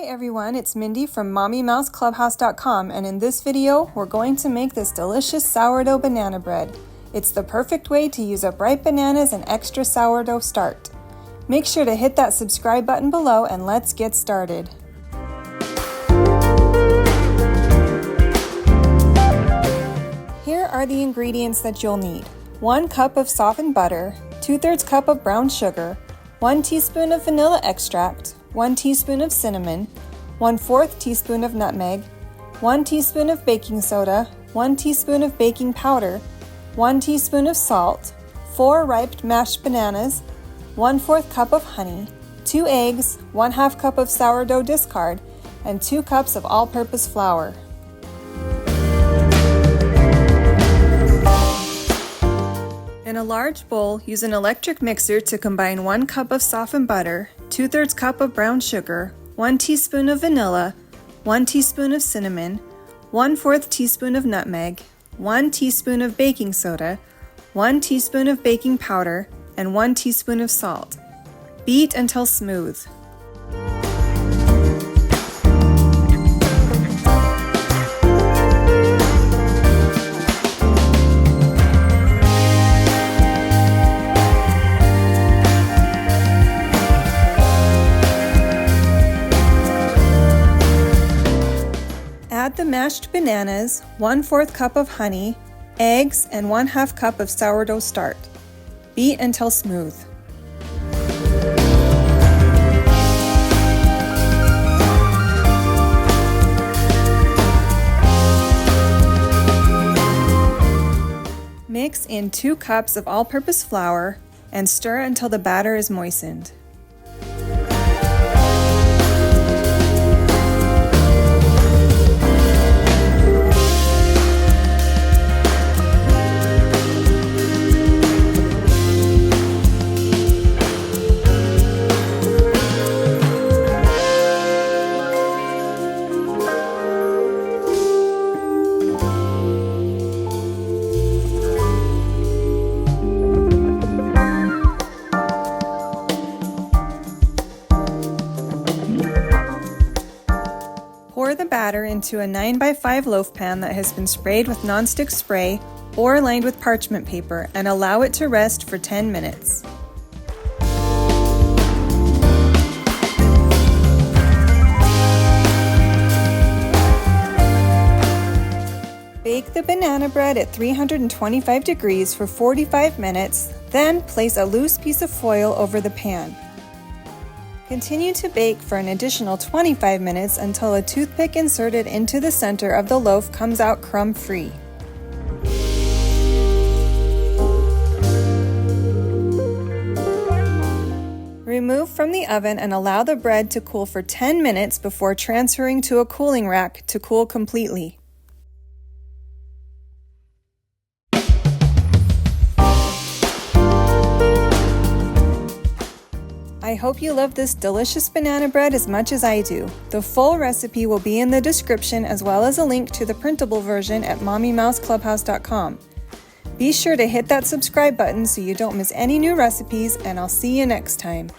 Hi everyone, it's Mindy from MommyMouseClubhouse.com, and in this video we're going to make this delicious sourdough banana bread. It's the perfect way to use up ripe bananas and extra sourdough start. Make sure to hit that subscribe button below and let's get started. Here are the ingredients that you'll need. 1 cup of softened butter, 2/3 cup of brown sugar, 1 teaspoon of vanilla extract, 1 teaspoon of cinnamon, 1/4 teaspoon of nutmeg, 1 teaspoon of baking soda, 1 teaspoon of baking powder, 1 teaspoon of salt, 4 ripe mashed bananas, 1/4 cup of honey, 2 eggs, 1/2 cup of sourdough discard, and 2 cups of all-purpose flour. In a large bowl, use an electric mixer to combine 1 cup of softened butter, 2/3 cup of brown sugar, 1 teaspoon of vanilla, 1 teaspoon of cinnamon, 1/4 teaspoon of nutmeg, 1 teaspoon of baking soda, 1 teaspoon of baking powder, and 1 teaspoon of salt. Beat until smooth. Add the mashed bananas, 1/4 cup of honey, eggs, and 1/2 cup of sourdough start. Beat until smooth. Mix in 2 cups of all-purpose flour and stir until the batter is moistened. Pour the batter into a 9x5 loaf pan that has been sprayed with nonstick spray or lined with parchment paper and allow it to rest for 10 minutes. Bake the banana bread at 325 degrees for 45 minutes, then place a loose piece of foil over the pan. Continue to bake for an additional 25 minutes until a toothpick inserted into the center of the loaf comes out crumb-free. Remove from the oven and allow the bread to cool for 10 minutes before transferring to a cooling rack to cool completely. I hope you love this delicious banana bread as much as I do. The full recipe will be in the description, as well as a link to the printable version at MommyMouseClubhouse.com. Be sure to hit that subscribe button so you don't miss any new recipes, and I'll see you next time.